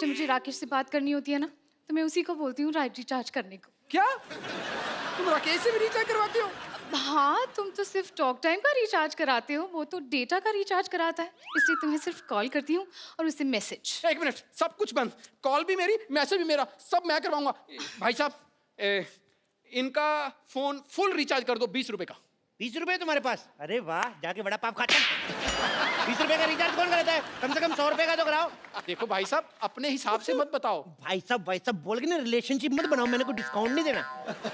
जब मुझे राकेश से बात करनी होती है ना, तो मैं उसी को बोलती हूँ रिचार्ज करने को। क्या तुम राकेश से भी रिचार्ज करवाती हो? हाँ, तुम तो सिर्फ टॉक टाइम का रिचार्ज कराते हो, वो तो डेटा का रिचार्ज कराता है, इसलिए तुम्हें सिर्फ कॉल करती हूँ और उससे मैसेज। एक मिनट, सब कुछ बंद। कॉल भी मेरी, मैसेज भी मेरा, सब मैं करवाऊंगा। भाई साहब, इनका फोन फुल रिचार्ज कर दो 20 रुपए का। 20 रुपए तुम्हारे पास? अरे वाह, जाके बड़ा पाप खाता। 20 रुपए का रिचार्ज कौन कराता है? कम से कम 100 रुपए का तो कराओ। देखो भाई साहब, अपने हिसाब से मत बताओ। भाई साहब बोल के ना रिलेशनशिप मत बनाओ, मैंने कोई डिस्काउंट नहीं देना।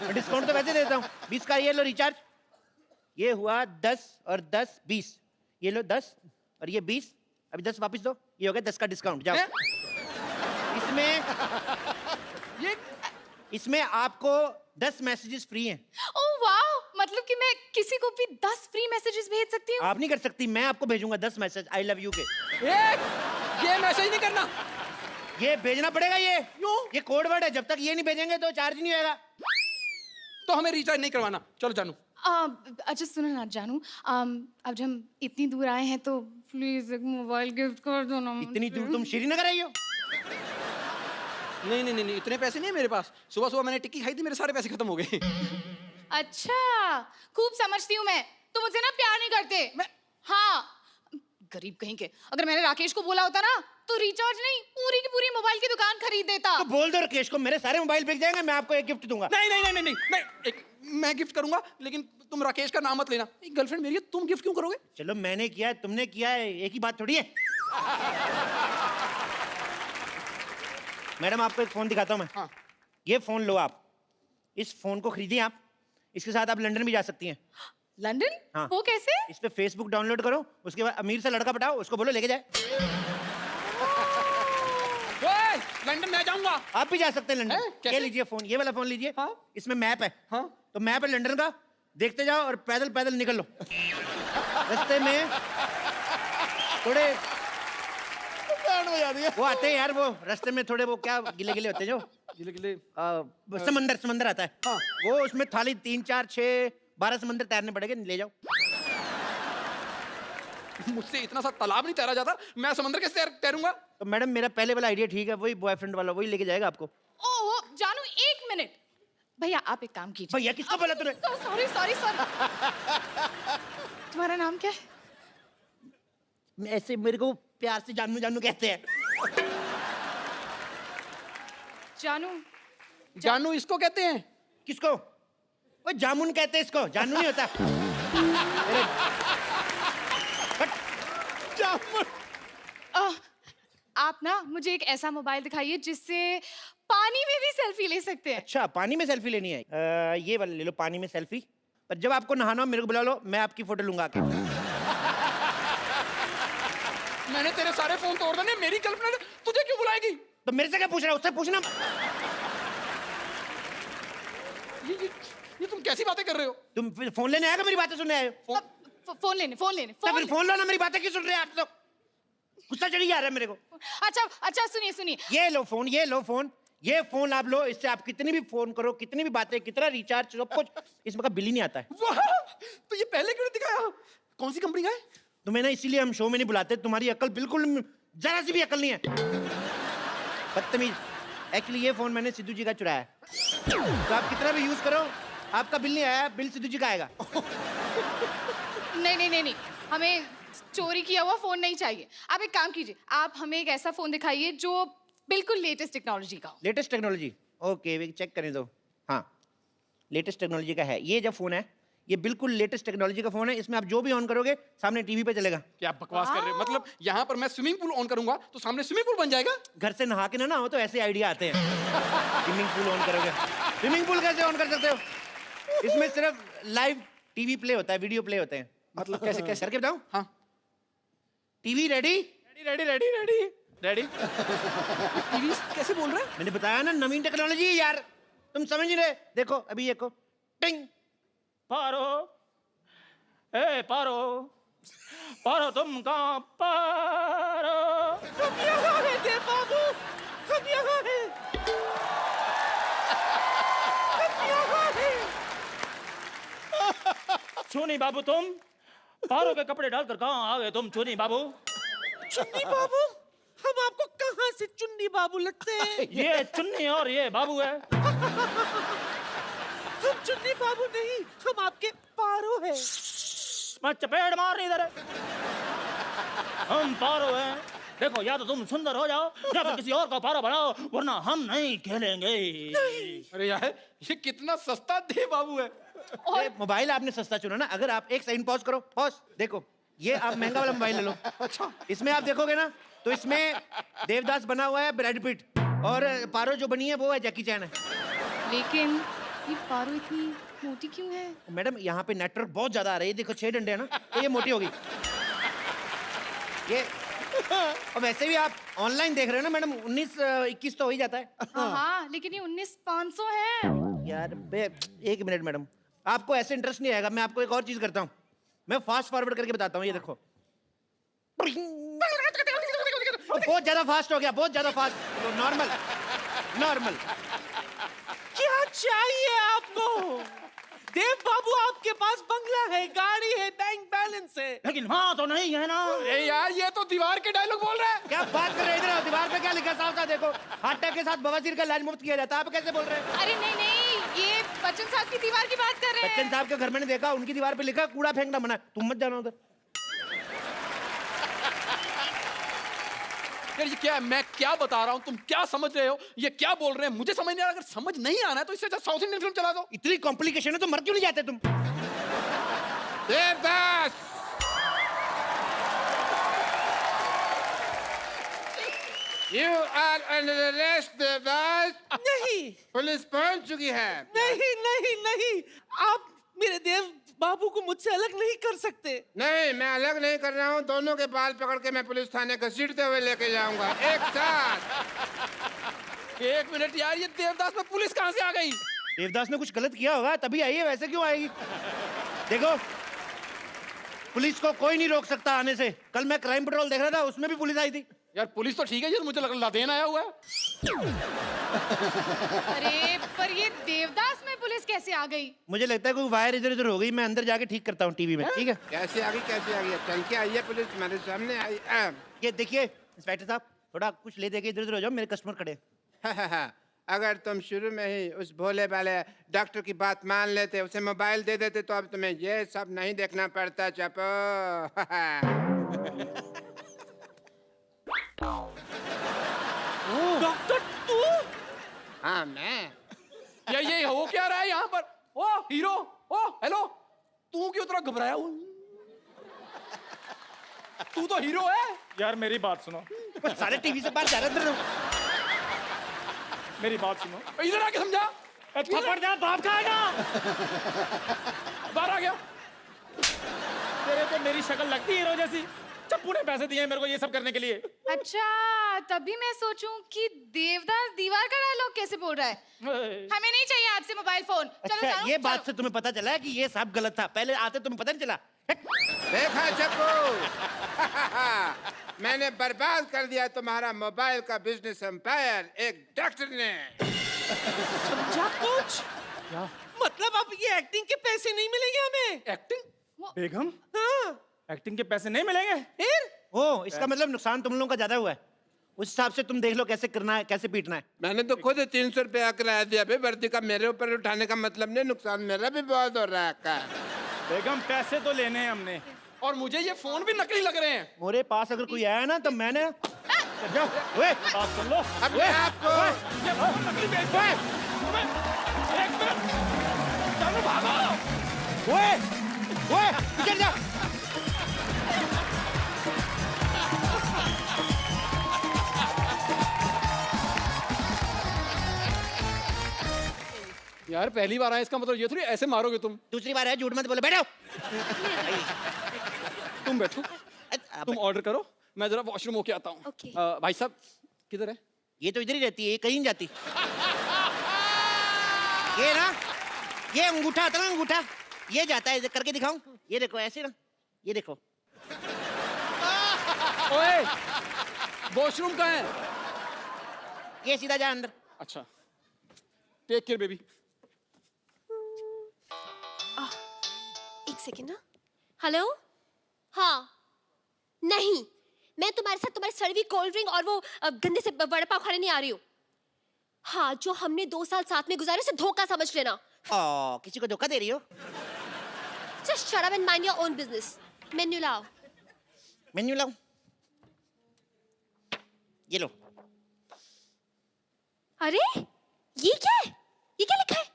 मैं डिस्काउंट तो वैसे देता हूँ। 20 का ये लो रिचार्ज। ये हुआ 10 और 10 20। ये लो 10 और ये 20। अभी 10 वापस दो, ये हो गया 10 का डिस्काउंट। जाओ। इसमें आपको 10 मैसेजेस फ्री हैं। ओह वाह, मतलब कि मैं किसी को भी 10 फ्री मैसेजेस भेज सकती हूँ? आप नहीं कर सकती, मैं आपको भेजूंगा 10 मैसेज आई लव यू के। ये मैसेज नहीं करना। ये भेजना पड़ेगा। क्यों? ये कोड वर्ड है, जब तक ये नहीं भेजेंगे तो चार्ज नहीं होएगा। तो हमें रिचार्ज नहीं करवाना। चलो जानू। अच्छा सुनो ना जानू, अब जब हम इतनी दूर आए हैं तो प्लीज एक मोबाइल गिफ्ट कर दो ना। इतनी दूर तुम श्रीनगर आई हो? नहीं, इतने पैसे नहीं है मेरे पास। सुबह सुबह मैंने टिक्की खाई थी, मेरे सारे पैसे खत्म हो गए। अच्छा, खूब समझती हूँ मैं, तुम मुझसे ना प्यार नहीं करते। हाँ, गरीब कहीं के। अगर मैंने राकेश को बोला होता ना तो रिचार्ज नहीं, पूरी की पूरी मोबाइल की दुकान खरीद देता। तो बोल दो राकेश को, मेरे सारे मोबाइल बिक जाएंगे, मैं आपको एक गिफ्ट दूंगा। नहीं, मैं गिफ्ट करूंगा, लेकिन तुम राकेश का नाम मत लेना। गर्लफ्रेंड मेरी है, तुम गिफ्ट क्यों करोगे? चलो मैंने किया है, तुमने किया है, एक ही बात थोड़ी है। मैडम आपको एक फोन दिखाता हूं मैं। हाँ। ये फोन लो आप, इस फोन को खरीदिए आप, इसके साथ आप लंदन भी जा सकती हैं। लंदन? हाँ। वो कैसे? इस पे फेसबुक डाउनलोड करो, उसके बाद अमीर सा लड़का पटाओ, उसको बोलो लेके जाए। ओए, लंदन मैं जाऊंगा। आप भी जा सकते हैं लंदन। कैसे? ये लीजिए फोन, ये वाला फोन लीजिए। हाँ। इसमें मैप है। हाँ। तो मैप है लंदन का, देखते जाओ और पैदल पैदल निकल लो। रास्ते में थोड़े वो आते हैं यार, वो रास्ते में थोड़े वो क्या गिले गिले होते हैं, जो गिले समंदर आता है। हाँ। वो उसमें थाली 3 4 6 12 समंदर तैरने पड़ेंगे, ले जाओ। मुझसे इतना सा तालाब नहीं तैरा जाता, मैं समंदर कैसे तैरूंगा? तो मैडम मेरा पहले वाला आइडिया ठीक है, वही बॉयफ्रेंड वाला, वही लेके जाएगा आपको। ओहो जानू, एक मिनट भैया, आप एक काम कीजिए। भैया किसको बोला तूने? सॉरी। तुम्हारा नाम क्या है? ऐसे मेरे को प्यार से जानू जानू कहते हैं। जानू इसको कहते हैं। किसको? वो जामुन कहते हैं इसको, जानू नहीं होता। आप ना मुझे एक ऐसा मोबाइल दिखाइए जिससे पानी में भी सेल्फी ले सकते हैं। अच्छा, पानी में सेल्फी लेनी है? ये वाला ले लो, पानी में सेल्फी। पर जब आपको नहाना हो मेरे को बुला लो, मैं आपकी फोटो लूंगा आके। मैंने तेरे सारे फोन तोड़ देने, मेरी गर्लफ्रेंड तुझे क्यों बुलाएगी? तो मेरे से क्या पूछ रहा है, उससे पूछना। ये तुम कैसी बातें कर रहे हो? तुम फिर फोन लेने आएगा, मेरी बातें सुनने आए हो? फोन लेने तो फिर फोन लो ना, मेरी बातें क्यों सुन रहे हैं आप? तो गुस्सा चढ़ी जा रहा है मेरे को। अच्छा सुनिए। ये लो फोन, ये लो फोन, ये फोन आप लो, इससे आप कितनी भी फोन करो, कितनी भी बातें, कितना रिचार्ज, सब कुछ, इसमें का बिल ही नहीं आता है। वाह, तो ये पहले क्यों नहीं दिखाया? कौन सी कंपनी का है? तुम्हें ना इसीलिए हम शो में नहीं बुलाते, तुम्हारी अकल बिल्कुल जरा सी भी अकल नहीं है, बदतमीज। एक्चुअली ये फोन मैंने सिद्धू जी का चुराया है, तो आप कितना भी यूज करो आपका बिल नहीं आया, बिल सिद्धू जी का आएगा। नहीं, हमें चोरी किया हुआ फोन नहीं चाहिए। आप एक काम कीजिए, आप हमें एक ऐसा फोन दिखाइए जो बिल्कुल लेटेस्ट टेक्नोलॉजी का हो। Latest technology? ओके, चेक करने दो। हाँ, लेटेस्ट टेक्नोलॉजी का है ये जो फोन है, ये बिल्कुल लेटेस्ट टेक्नोलॉजी का फोन है। इसमें आप जो भी ऑन करोगे सामने टीवी पे चलेगा। क्या बकवास कर रहे हो? मतलब यहाँ पर मैं स्विमिंग पूल ऑन करूंगा तो सामने स्विमिंग पूल बन जाएगा? घर से नहा के ना हो तो ऐसे आइडिया आते हैं। स्विमिंग पूल ऑन करोगे, स्विमिंग पूल कैसे ऑन कर सकते हो? इसमें सिर्फ लाइव टीवी प्ले होता है, वीडियो प्ले होते हैं। मतलब कैसे करके बताऊं? हाँ। TV ready? रेडी। टीवी कैसे बोल रहे हैं? मैंने बताया ना, नवीन टेक्नोलॉजी है यार, तुम समझ नहीं रहे। देखो अभी, देखो, टिंग। पारो, ए पारो तुम कहाँ? पारो हम यहाँ हैं बाबू, हम यहाँ हैं। चुनी बाबू तुम पारो के कपड़े डालकर कहाँ आ गए तुम? चुनी बाबू, चुन्नी बाबू, हम आपको कहाँ से चुन्नी बाबू लगते हैं। ये चुन्नी और ये बाबू है। हम चुन्नी बाबू नहीं, हम आपके पारो हैं। मैं चपेट मार नहीं इधर। हम पारो हैं। देखो, या तो तुम सुंदर हो जाओ या फिर किसी और का पारो बनाओ, वरना हम नहीं खेलेंगे। अरे यार, ये कितना सस्ता दे बाबू है। ये मोबाइल आपने सस्ता चुना ना। अगर आप एक सेकंड पॉज करो, पॉज, देखो ये आप महंगा वाला मोबाइल ले लो। अच्छा, इसमें आप देखोगे ना तो इसमें देवदास बना हुआ है ब्रैड पिट, और पारो जो बनी है वो है जैकी चैन है। लेकिन ये पारो इतनी मोटी क्यों है? मैडम यहाँ पे नेटवर्क बहुत ज्यादा आ रहा है। ये देखो 6 डंडे है ना, तो ये मोटी होगी ये। और वैसे भी आप ऑनलाइन देख रहे हो ना मैडम, 19-21 तो हो ही जाता है। हाँ, लेकिन ये 19,500 है। यार एक मिनट मैडम, आपको ऐसे इंटरेस्ट नहीं आएगा। मैं आपको एक और चीज करता हूँ, मैं फास्ट फॉरवर्ड करके बताता हूँ। ये देखो, बहुत ज्यादा फास्ट हो गया, बहुत ज्यादा फास्ट। Normal normal. क्या चाहिए आपको? देव बाबू, आपके पास बंगला है, गाड़ी है, बैंक बैलेंस है। लेकिन वहां तो नहीं है ना। अरे यार, ये तो दीवार के डायलॉग बोल रहा है। क्या बात कर रहे हैं? इधर आओ, दीवार पे क्या लिखा है? साफ साफ देखो, हार्ट अटैक के साथ बवासीर का इलाज मुफ्त किया जाता है। आप कैसे बोल रहे हैं? अरे नहीं नहीं, ये बच्चन साहब की दीवार की बात कर रहे बच्चन हैं। साहब के घर मैंने देखा, उनकी दीवार पे लिखा कूड़ा फेंकना मना। तुम मत जाना उधर। यार ये क्या है? मैं क्या बता रहा हूँ, तुम क्या समझ रहे हो? ये क्या बोल रहे हैं मुझे समझ नहीं आ रहा। अगर समझ नहीं आना है तो इससे अच्छा साउथ इंडियन फिल्म चला दो। इतनी कॉम्प्लिकेशन है तो मर क्यों नहीं जाते तुम? Devdas, you are under arrest Devdas. नहीं पुलिस पहुंच चुकी है। नहीं नहीं नहीं, आप मेरे देव बाबू को मुझसे अलग नहीं कर सकते। नहीं, मैं अलग नहीं कर रहा हूँ। दोनों के बाल पकड़ के मैं पुलिस थाने घसीटते हुए लेके जाऊंगा एक साथ। एक मिनट यार, ये देवदास में पुलिस कहाँ से आ गई? देवदास ने कुछ गलत किया होगा तभी आई है, वैसे क्यों आएगी? देखो, पुलिस को कोई नहीं रोक सकता आने से। कल मैं क्राइम पेट्रोल देख रहा था, उसमें भी पुलिस आई थी। यार पुलिस तो ठीक है, ये मुझे लग लादेन आया हुआ है। अरे पर ये देवदास में पुलिस कैसे आ गई? मुझे लगता है कोई वायर इधर उधर हो गई। मैं अंदर जाके ठीक करता हूँ टीवी में, ठीक है? कैसे आ गई? कैसे आ गई? चल के आई है पुलिस, तुम्हारे सामने आई। ये देखिए इंस्पेक्टर साहब, थोड़ा कुछ ले दे के इधर उधर हो जाओ, मेरे कस्टमर खड़े हैं। अगर तुम शुरू में ही उस भोले वाले डॉक्टर की बात मान लेते, उसे मोबाइल दे देते, तो अब तुम्हें ये सब नहीं देखना पड़ता। चपो। डॉक्टर तू? हाँ, मैं। ये हो क्या रहा है यहाँ पर? ओ हीरो, ओ हेलो, तू क्यों इतना घबराया हुआ? तू तो हीरो है। यार मेरी बात सुनो, सारे टीवी से बाहर जा रहे हैं। मेरी बात सुनो। इधर आके समझा। थप्पड़ जा, बाप खाएगा। बाहर आ गया। तेरे को मेरी शक्ल लगती है हीरो जैसी। चप्पू ने पैसे दिए हैं मेरे को ये सब करने के लिए। अच्छा, तभी मैं सोचूं कि देवदास दीवार का डायलॉग कैसे बोल रहा है। हमें नहीं चाहिए आपसे मोबाइल फोन। चलो अच्छा, चलो, ये चलो। बात से तुम्हें पता चला है कि ये सब गलत था? पहले आते तुम्हें पता नहीं चला? देखा चप्पू? मैंने बर्बाद कर दिया तुम्हारा मोबाइल का बिजनेस एम्पायर एक डॉक्टर ने। समझा कुछ? क्या? मतलब अब ये एक्टिंग के पैसे नहीं मिलेंगे हमें? एक्टिंग? बेगम, हाँ, एक्टिंग के पैसे नहीं मिलेंगे? फिर? ओ, इसका मतलब नुकसान तुम लोगों का ज्यादा हुआ है। उस हिसाब से तुम देख लो कैसे करना है, कैसे पीटना है। मैंने तो खुद 300 रुपया किराया दिया भाई। वर्दी का मेरे ऊपर उठाने का मतलब नहीं, नुकसान मेरा भी बहुत हो रहा है का। बेगम, पैसे तो लेने हैं हमने। और मुझे ये फोन भी नकली लग रहे हैं। मेरे पास अगर कोई आया ना तो मैंने जाओ। ओए, बात सुन लो। अपने आप को ये फोन नकली बेच रहे हैं। एक मिनट, चलो भागो। ओए, ओए, पीछे जा। यार पहली बार आया, इसका मतलब ये थोड़ी ऐसे मारोगे तुम। दूसरी बार है, झूठ मत बोलो, बैठो। तुम बैठो, तुम ऑर्डर करो, मैं जरा वॉशरूम होके आता हूँ। Okay. भाई साहब किधर है? ये तो इधर ही रहती है, ये कहीं नहीं जाती। ये ना, ये अंगूठा आता ना, अंगूठा ये जाता है। इधर करके दिखाऊं? ये देखो ऐसे ना, ये देखो। ओए, वॉशरूम कहाँ है? ये सीधा जा अंदर। अच्छा, टेक केयर बेबी। एक सेकेंड ना। हेलो? हाँ, नहीं, मैं तुम्हारे साथ तुम्हारी सड़वी कोल्ड ड्रिंक और वो गंदे से वड़ा पाव खाने नहीं आ रही हूँ। हाँ, जो हमने 2 साल साथ में गुजारे उसे धोखा समझ लेना। किसी को धोखा दे रही हो? Just shut up and mind your own business. Menu लाओ। मेन्यू लाऊं? ये लो। अरे ये क्या है? ये क्या लिखा है?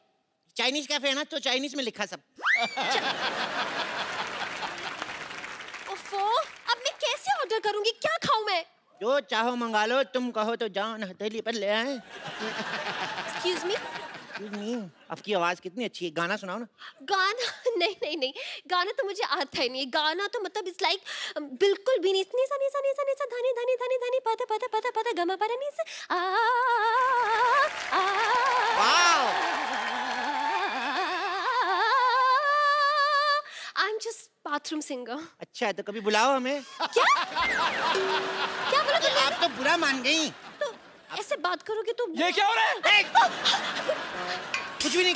चाइनीज कैफे है ना, तो चाइनीज में लिखा सब। ओफो, अब मैं कैसे ऑर्डर करूंगी? क्या खाऊं मैं? जो चाहो मंगा लो, तुम कहो तो जान हथेली पर ले आए। Excuse me? आपकी आवाज कितनी अच्छी है, गाना सुनाओ ना। गाना नहीं नहीं नहीं, गाना तो मुझे आता ही नहीं। गाना तो मतलब इट्स लाइक बिल्कुल भी नहीं। नी सा नी सा नी सा नी सा धनी धनी धनी धनी पद पद पद पद गम पर नी सा wow, I am just bathroom singer. अच्छा है, तो कभी बुलाओ हमें। क्या क्या बोला तुमने? आप तो बुरा मान गई। तो ऐसे बात करोगे तो ये क्या हो रहा है? कुछ भी नहीं,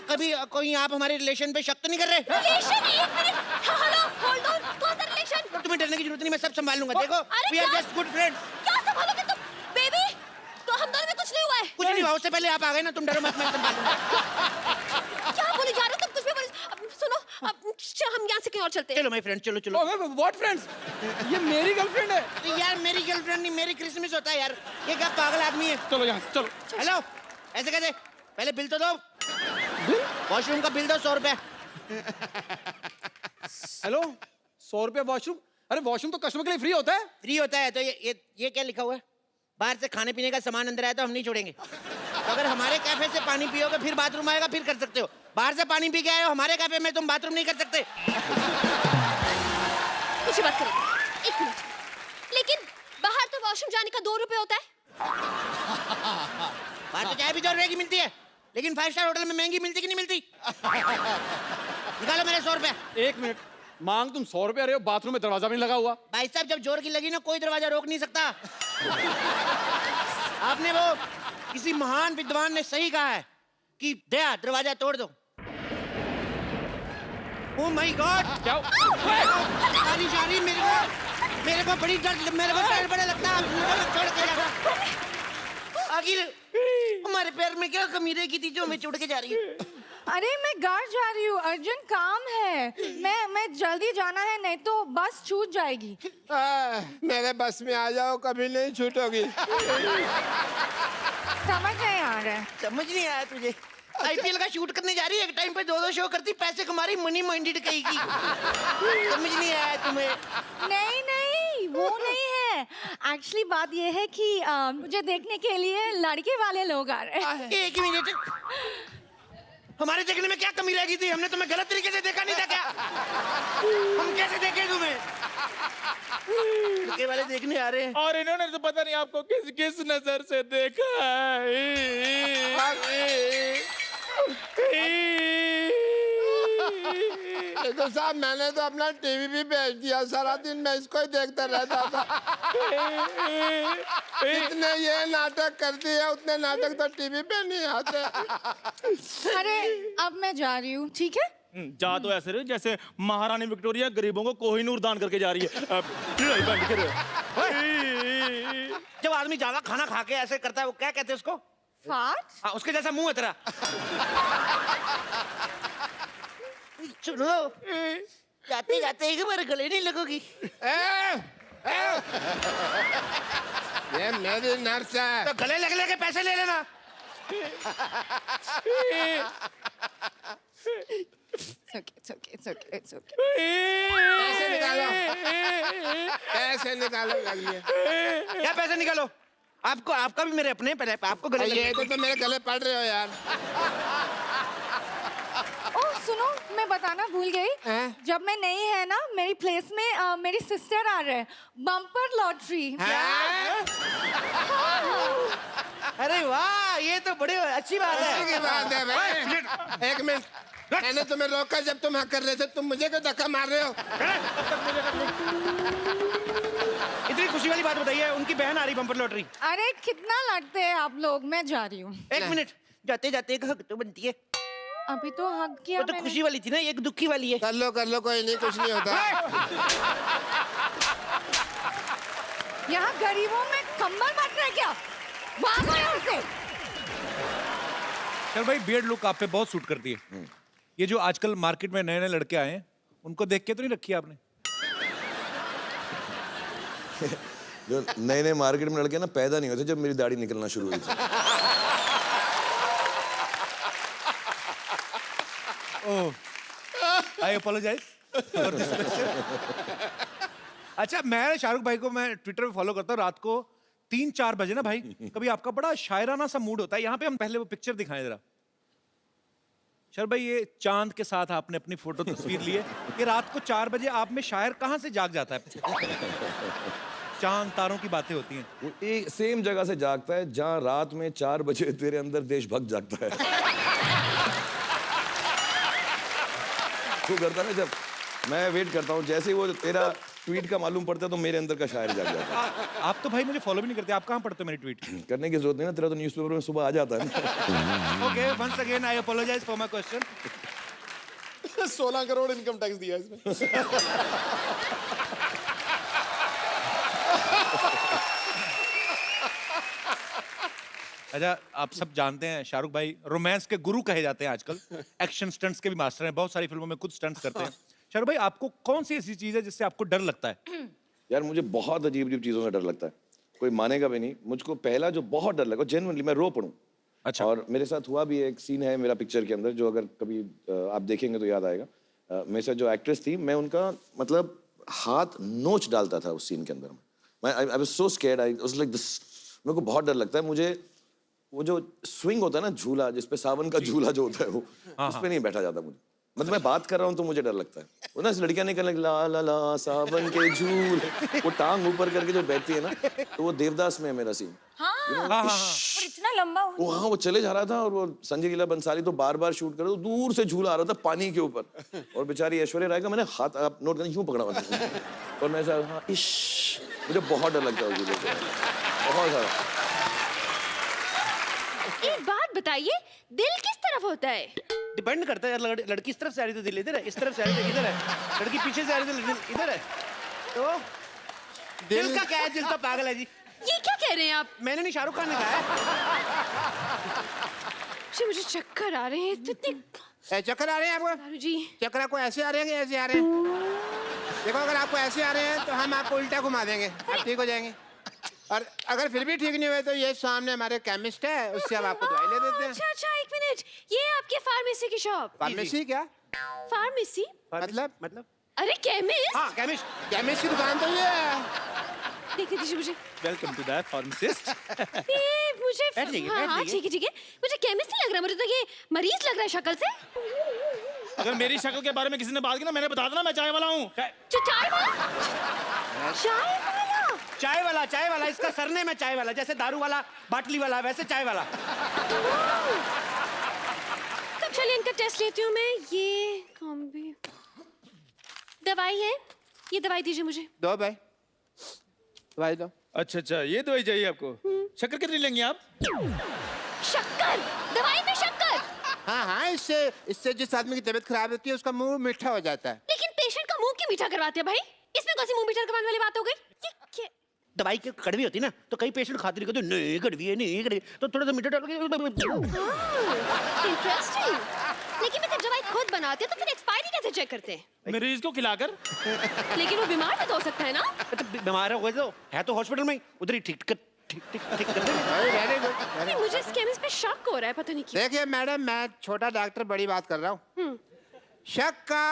कभी कोई आप हमारे रिलेशन पे शक तो नहीं कर रहे? रिलेशन? एक मिनट, हेलो, होल्ड ऑन, कौन सा रिलेशन? तुम्हें डरने की जरूरत नहीं, मैं सब संभाल लूंगा। देखो, अरे वी आर क्या? Just good friends. क्या संभालोगे तुम? बेबी, तो हम दोनों में कुछ नहीं हुआ है। कुछ नहीं हुआ, उससे पहले आप आ गए ना, तुम डरो मत, मैं संभाल लूंगा। क्या बोले जा रहे हो तुम? कुछ भी बोले। अब सुनो, अब हम यहाँ से कहीं और चलते हैं। चलो माय फ्रेंड, चलो चलो। What friends? ये मेरी गर्लफ्रेंड है। अरे यार, मेरी गर्लफ्रेंड नहीं, मेरी क्रिसमस होता है यार। ये क्या पागल आदमी है? चलो यहाँ से, चलो। हेलो, ऐसे कैसे? पहले बिल तो दो। वॉशरूम का बिल दो, 100 रुपए। हेलो, 100 रुपये वॉशरूम? अरे वॉशरूम तो कस्टमर के लिए फ्री होता है। फ्री होता है तो ये क्या लिखा हुआ है? बाहर से खाने पीने का सामान अंदर आया तो हम नहीं छोड़ेंगे। तो अगर हमारे कैफे से पानी पियोगे, फिर बाथरूम आएगा, फिर कर सकते हो। बाहर से पानी पी के आए हो हमारे कैफे में, तुम बाथरूम नहीं कर सकते। कुछ बात करो, एक मिनट। लेकिन बाहर तो वॉशरूम जाने का 2 रुपए होता है। बाहर तो चाय भी 2 रुपए की मिलती है, लेकिन 5 स्टार होटल में महंगी मिलती कि नहीं मिलती? निकालो मेरे 100 रुपए। 1 मिनट, मांग तुम 100 रुपये रहे हो, बाथरूम में दरवाजा भी नहीं लगा हुआ। भाई साहब, जब जोर की लगी ना, कोई दरवाजा रोक नहीं सकता। आपने वो किसी महान विद्वान ने सही कहा है कि दया दरवाजा तोड़ दो। ओह माय गॉड, क्या? बारिश आ रही, मेरे को बड़ी डर, मेरे को डर बड़ा लगता है। मुझे छोड़ के जाना। आखिर हमारे पैर में क्या कमी रह गई थी जो हमें छोड़ के जा रही है? अरे मैं घर जा रही हूँ, अर्जेंट काम है। मैं जल्दी जाना है, नहीं तो बस छूट जाएगी। मेरे बस में आ जाओ, कभी नहीं छूटोगी। समझ नहीं आ रहा है। समझ नहीं आया तुझे? आईपीएल का शूट करने जा रही है, एक टाइम पे 2-2 शो करती, पैसे कमा रही, मनी माइंडेड कहेगी। समझ नहीं आया तुम्हें? नहीं नहीं, वो नहीं है। एक्चुअली बात ये है कि मुझे देखने के लिए लड़के वाले लोग आ रहे हैं। एक मिनट, हमारे देखने में क्या कमी रह गई थी? हमने तुम्हें गलत तरीके से देखा नहीं था क्या? हम कैसे देखे तुम्हें? लड़के वाले देखने आ रहे हैं। और इन्होंने तो पता नहीं आपको किस किस नजर से देखा तो साहब, मैंने तो अपना टीवी भी बेच दिया, सारा दिन मैं इसको ही देखता रहता था। इतने ये नाटक करती है, उतने नाटक तो टीवी पे नहीं आते। अरे अब मैं जा रही हूँ, ठीक है? जा तो ऐसे रहे जैसे महारानी विक्टोरिया गरीबों को कोहिनूर दान करके जा रही है। बंद करो। जब आदमी ज्यादा खाना खा के ऐसे करता है, वो क्या कहते हैं उसको? फाट? हाँ, उसके जैसा मुंह है तेरा। सुनो, जाते जाते एक बार गले नहीं लगोगी? ये मेरी नर्स है। तो गले लग लेके पैसे ले लेना। It's okay. पैसे निकालो, पैसे निकालो, लग लिए। क्या पैसे निकालो? आपका भी मेरे अपने पर है, आपको गले ये तो मेरे गले पड़ रहे हो यार। ओह सुनो, मैं बताना भूल गई। जब मैं नहीं है ना, मेरी प्लेस में मेरी सिस्टर आ रहे हैं। Bumper lottery. अरे वाह, ये तो बड़ी अच्छी बात अच्छी है। बात है भाई। एक मिनट, मैंने तुम्हें रोका जब तुम हाँ कर रहे थे, तुम मुझे क्यों धक्का मार रहे हो? इतनी खुशी वाली बात बताइए, उनकी बहन आ रही बम्पर लॉटरी। अरे कितना लड़ते हैं आप लोग, मैं जा रही हूँ। एक मिनट, जाते जाते एक हक तो बनती है। अभी तो हक किया वो तो मैंने। खुशी वाली थी ना, एक दुखी वाली है। कर लो, कोई नहीं, कुछ नहीं होता। यहाँ गरीबों में कंबल बांट रहे क्या? भागो यहाँ से। चल भाई, बियर्ड लुक आप पे बहुत सूट करती है। ये जो आजकल मार्केट में नए नए लड़के आए हैं, उनको देख के तो नहीं रखी आपने? जो नए नए मार्केट में लड़के ना पैदा नहीं होते जब मेरी दाढ़ी निकलना शुरू हुई थी। ओह, आई अपोलोजाइज फॉर दिस क्वेश्चन। अच्छा, मैं शाहरुख भाई को मैं ट्विटर पे फॉलो करता हूँ। रात को 3-4 बजे ना भाई, कभी आपका बड़ा शायराना सा मूड होता है। यहाँ पे हम पहले वो पिक्चर दिखाएं जरा। शर भाई, ये चांद के साथ आपने अपनी फोटो तस्वीर ली है। ये रात को 4 बजे आप में शायर कहाँ से जाग जाता है? चांद तारों की बातें होती हैं। वो एक सेम जगह से जागता है जहाँ रात में 4 बजे तेरे अंदर देशभक्त जागता है। तू करता ना, जब मैं वेट करता हूँ, जैसे ही वो तेरा ट्वीट का मालूम पड़ता है तो मेरे अंदर का शायर जाग जाता है। आप तो भाई मुझे फॉलो भी नहीं करते, आप कहाँ पढ़ते हो मेरे ट्वीट? करने की जरूरत नहीं ना, तेरा तो न्यूज़पेपर में सुबह आ जाता है ना। Okay, once again I apologise for my question. 16 crore income tax दिया इसमें। अच्छा, आप सब जानते हैं शाहरुख भाई रोमांस के गुरु कहे जाते हैं आजकल। एक्शन स्टंट्स के भी मास्टर हैं, बहुत सारी फिल्मों में खुद स्टंट्स करते हैं। शाहरुख भाई, आपको कौन सी ऐसी चीज है जिससे आपको डर लगता है? यार, मुझे बहुत अजीब अजीब चीज़ों से डर लगता है, कोई मानेगा भी नहीं। मुझको पहला जो बहुत डर लगा, जेन्युइनली मैं रो पड़ूं। अच्छा। और मेरे साथ हुआ भी, एक सीन है मेरा पिक्चर के अंदर जो अगर कभी आप देखेंगे तो याद आएगा। मेरे साथ जो एक्ट्रेस थी, मैं उनका मतलब हाथ नोच डालता था उस सीन के अंदर। I was so scared, I was like this. मेरे को बहुत डर लगता है। मुझे वो जो स्विंग होता है ना, झूला जिसपे सावन का झूला जो होता है, वो उस पे नहीं बैठा जाता मुझे। मतलब मैं बात कर रहा हूँ तो मुझे डर लगता है। वो ना लड़कियां निकलने ला ला ला सावन के झूल, वो टांग ऊपर करके जो बैठती है ना, तो वो देवदास में है मेरा सीन। और इतना लंबा वो हाँ, वो चले जा रहा था और वो संजय लीला बंसाली तो बार बार शूट कर रहा था, दूर से झूला आ रहा था पानी के ऊपर, और बेचारी ऐश्वर्या राय का मैंने हाथ, आप नोट करना, यूं पकड़ा हुआ था और मैं ऐसा हाँ, इश, मुझे बहुत डर लगता है उस झूले से, बहुत सारा। एक बात बताइए, दिल किस तरफ होता है? डिपेंड करता है यार, लड़की इस तरफ से आ रही तो दिल इधर है, इस तरफ से आ रही तो इधर है, लड़की पीछे से आ रही तो दिल इधर है। तो दिल का क्या है? दिल तो पागल है जी। ये क्या कह रहे हैं आप? मैंने नहीं, शाहरुख खान ने कहा है। जी, मुझे चक्कर आ रहे हैं इतने। चक्कर आ रहे हैं आपको? दारू जी, चक्कर आपको ऐसे आ रहे हैं कि ऐसे आ रहे हैं? देखो, अगर आपको ऐसे आ रहे हैं तो हम आपको उल्टा घुमा देंगे, आप ठीक हो जाएंगे। और अगर फिर भी ठीक नहीं हुए तो ये सामने हमारे केमिस्ट है, उससे हम आपको दवाई ले देते हैं। अच्छा अच्छा, एक मिनट, ये आपके फार्मेसी की शॉप? फार्मेसी क्या? फार्मेसी मतलब? अरे केमिस्ट। हाँ, केमिस्ट। केमिस्ट की दुकान तो ये है। देखिए दीजिए मुझे। Welcome to the pharmacist. ये मुझे बैठ जाइए, हाँ बैठ हाँ, जाइए। ठीक है। मुझे केमिस्ट नहीं लग रहा, मुझे तो ये मरीज लग रहा है शक्ल से। अगर मेरी शक्ल के बारे में किसी ने बात की ना, मैंने बता देना मैं चाय वाला हूँ। चाय वाला? चाय वाला? चाय वाला, इसका सरनेम है चाय वाला, जैसे दारू वाला, बाटली वाला, वैसे चाय वाला। तब चलिए इनका टेस्ट लेती हूँ मैं। ये कॉम्बी दवाई है, ये दवाई दीजिए मुझे। दो भाई, दवाई दो। अच्छा अच्छा, ये दवाई चाहिए आपको? शक्कर कितनी लेंगे आप? शक्कर? दवाई में शक्कर? हाँ हाँ, इससे जिस आदमी की तबीयत खराब होती है उसका मुंह मीठा हो जाता है। लेकिन पेशेंट का मुंह क्यों मीठा करवाते हैं भाई? इसमें कौन सी मुंह मीठा करवाने वाली बात हो गई? ये दवाई की कड़वी होती है ना, तो कई पेशेंट खाते नहीं, कहते नहीं कड़वी है, नहीं कड़वी, तो थोड़ा सा मीठा डाल के। इंटरेस्टिंग। लेकिन मैं जब दवाई खुद बनाते हैं तो फिर एक्सपायरी कैसे चेक करते हैं? मरीज को खिलाकर। लेकिन वो बीमार भी तो हो सकता है ना? तो बीमार है तो हॉस्पिटल में उधर ही ठीक कर देंगे। Very good. अरे मुझे इस केमिस्ट पे शक हो रहा है, पता नहीं क्यों। देखिए मैडम, मैं छोटा डॉक्टर बड़ी बात कर रहा हूँ। शक का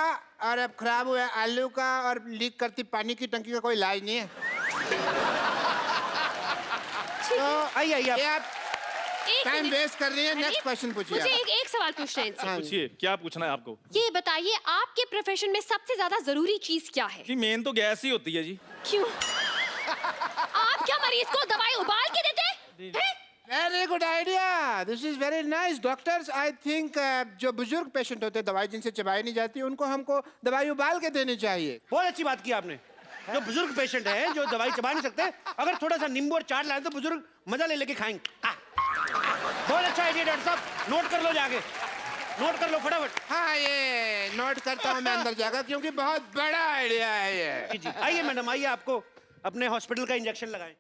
और अब खराब हुआ आलू का और लीक करती पानी की टंकी का कोई इलाज नहीं है। तो आइए आप एक टाइम मिनट। वेस्ट कर रही है। अरे, नेक्स्ट क्वेश्चन पूछिए मुझे आप। एक सवाल पूछना है इनसे। हाँ। पूछिए, क्या पूछना है आपको? ये बताइए, आपके प्रोफेशन में सबसे ज्यादा जरूरी चीज क्या है? जी, मेन तो गैस ही होती है जी। क्यों? आप क्या मरीज को दवाई उबाल के देते हैं? Very good idea, this is very nice. Doctors, I think जो बुजुर्ग पेशेंट होते हैं, दवाई जिनसे चबाई नहीं जाती, उनको हमको दवाई उबाल के देनी चाहिए। बहुत अच्छी बात की आपने। जो बुजुर्ग पेशेंट है, जो दवाई चबा नहीं सकते, अगर थोड़ा सा नींबू और चाट लाए तो बुजुर्ग मजा ले लेके खाएंगे। बहुत अच्छा आइडिया डॉक्टर साहब, नोट कर लो जाके, नोट कर लो फटाफट। हाँ, ये नोट करता हूँ मैं अंदर जाकर, क्योंकि बहुत बड़ा आइडिया है ये। जी, आइए मैडम, आइए, आपको अपने हॉस्पिटल का इंजेक्शन लगाएं।